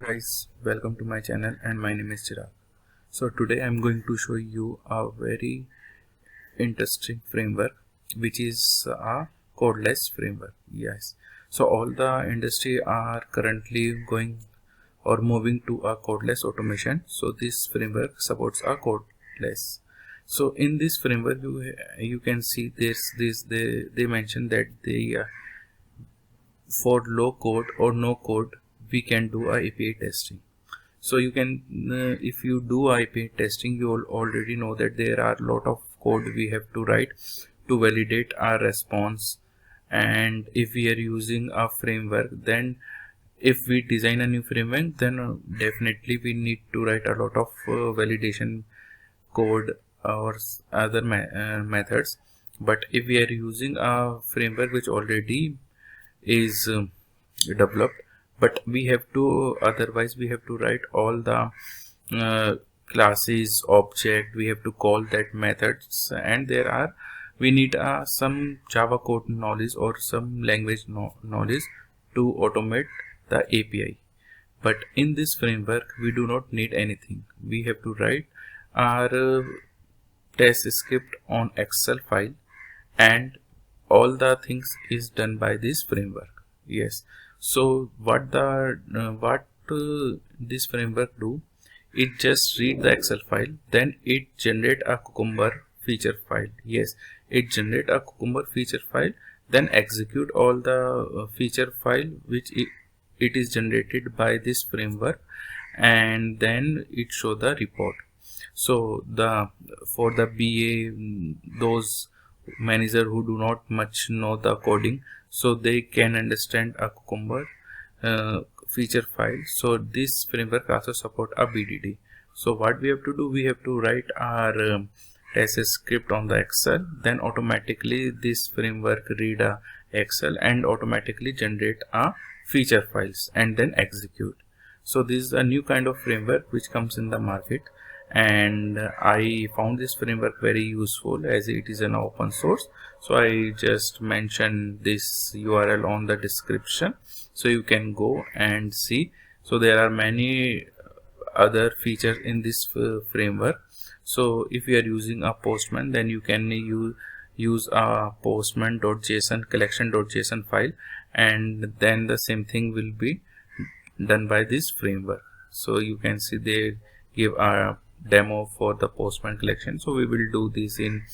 Guys, welcome to my channel and my name is Chirag. So today I'm going to show you a very interesting framework which is a codeless framework. Yes. So all the industry are currently going or moving to a codeless automation. So this framework supports a codeless. So in this framework you can see they mention that for low code or no code we can do a API testing. So you can if you do API testing, you will already know that there are a lot of code we have to write to validate our response. And if we are using a framework, then if we design a new framework, then definitely we need to write a lot of validation code or other methods. But if we are using a framework which already is developed, but we have to write all the classes, object, we have to call that methods, and we need some Java code knowledge or some language knowledge to automate the API. But in this framework we do not need anything. We have to write our test script on Excel file, and all the things is done by this framework. Yes. So what this framework do, it just read the Excel file, then it generate a Cucumber feature file. Yes, it generate a Cucumber feature file, then execute all the feature file which it is generated by this framework, and then it show the report. So for the BA, those manager who do not much know the coding, so they can understand a Cucumber feature file. So this framework also support a BDD. So what we have to do, we have to write our test script on the Excel, then automatically this framework read a Excel and automatically generate a feature files and then execute. So this is a new kind of framework which comes in the market, and I found this framework very useful as it is an open source. So I just mentioned this URL on the description, so you can go and see. So there are many other features in this framework. So if you are using a Postman, then you can use a postman.json collection.json file, and then the same thing will be done by this framework. So you can see they give a demo for the Postman collection. So we will do this in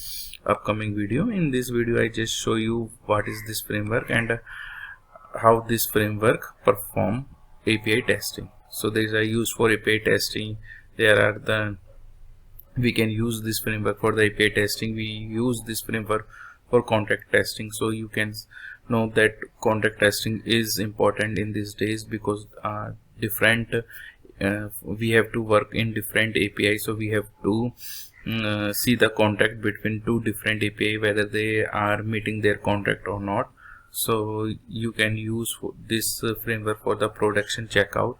upcoming video. In this video I just show you what is this framework and how this framework perform API testing. So there is a use for API testing. We can use this framework for the API testing. We use this framework for contract testing. So you can know that contract testing is important in these days because we have to work in different API. So we have to see the contract between two different API, whether they are meeting their contract or not. So you can use this framework for the production checkout,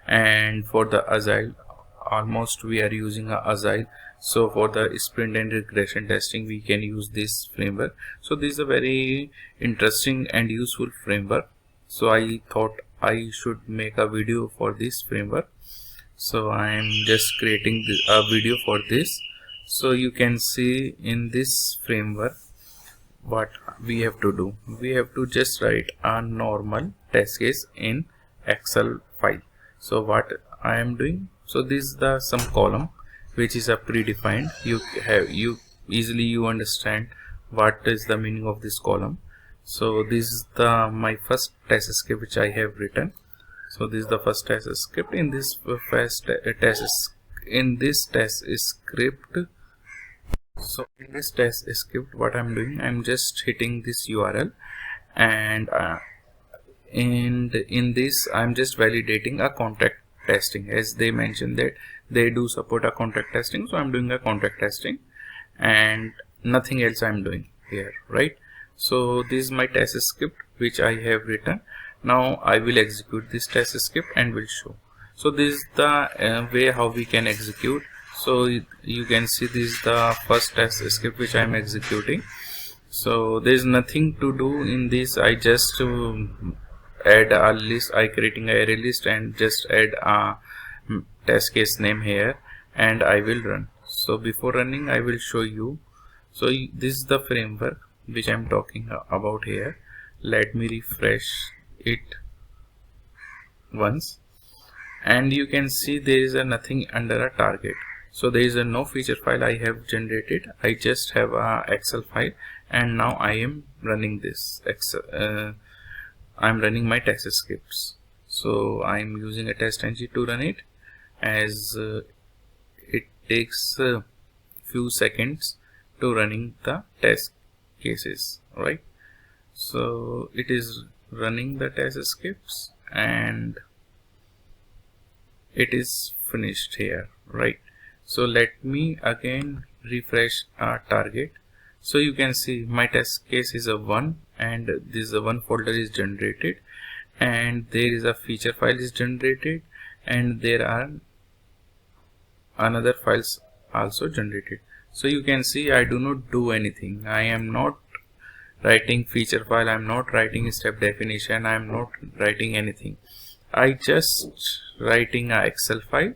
and for the Agile, almost we are using Agile. So for the sprint and regression testing we can use this framework. So this is a very interesting and useful framework. So I thought I should make a video for this framework. So I am just creating a video for this. So you can see in this framework what we have to do. We have to just write a normal test case in Excel file. So what I am doing, so this is the some column which is a predefined. You easily understand what is the meaning of this column. So this is my first test script which I have written. So this is the first test script. In this test script, so in this test script what I'm doing, I'm just hitting this URL, and in this I'm just validating a contract testing, as they mentioned that they do support a contract testing. So I'm doing a contract testing and nothing else I'm doing here, right? So this is my test script which I have written. Now I will execute this test script and will show. So this is the way how we can execute. So you can see this is the first test script which I am executing. So there is nothing to do in this. I just add a list. I creating a array list and just add a test case name here, and I will run. So before running, I will show you. So this is the framework which I'm talking about here. Let me refresh it once, and you can see there is a nothing under a target. So there is a no feature file I have generated. I just have a Excel file, and now I am running this Excel. I'm running my test scripts. So I'm using a TestNG to run it, as it takes a few seconds to running the test cases, right? So it is running the test scripts and it is finished here, right? So let me again refresh our target. So you can see my test case is a 1, and this is a 1 folder is generated, and there is a feature file is generated, and there are another files also generated. So you can see I do not do anything. I am not writing feature file, I am not writing step definition, I am not writing anything. I just writing a Excel file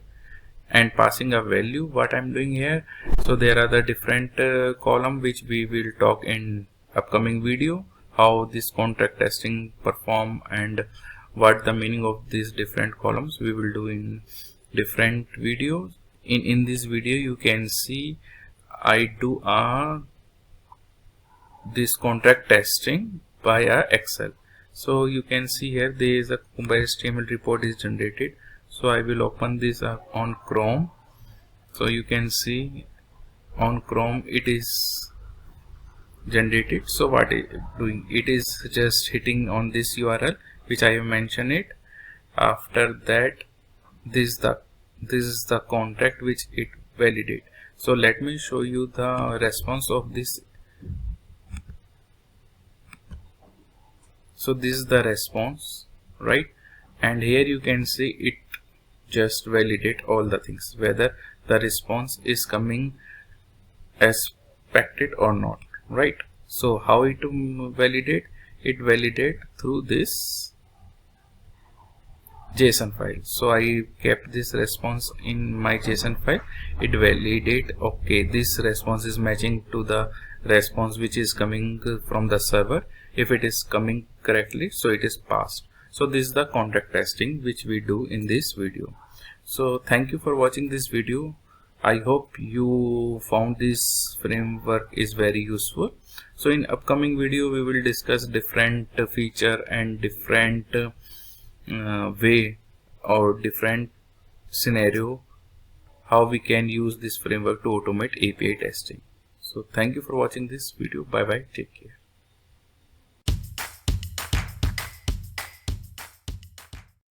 and passing a value. What I'm doing here, so there are the different column which we will talk in upcoming video, how this contract testing perform and what the meaning of these different columns we will do in different videos. In this video you can see I do this contract testing via Excel. So you can see here there is a Cucumber HTML report is generated. So I will open this up on Chrome. So you can see on Chrome it is generated. So what it is doing, it is just hitting on this URL which I have mentioned it. After that, this is the contract which it validate. So let me show you the response of this. So this is the response, right? And here you can see it just validate all the things, whether the response is coming as expected or not, right? So how it validate? It validate through this JSON file. So I kept this response in my JSON file. It validate, okay, this response is matching to the response which is coming from the server. If it is coming correctly, so it is passed. So this is the contract testing which we do in this video. So thank you for watching this video. I hope you found this framework is very useful. So in upcoming video we will discuss different feature and different way or different scenario how we can use this framework to automate API testing. So thank you for watching this video. Bye bye, take care.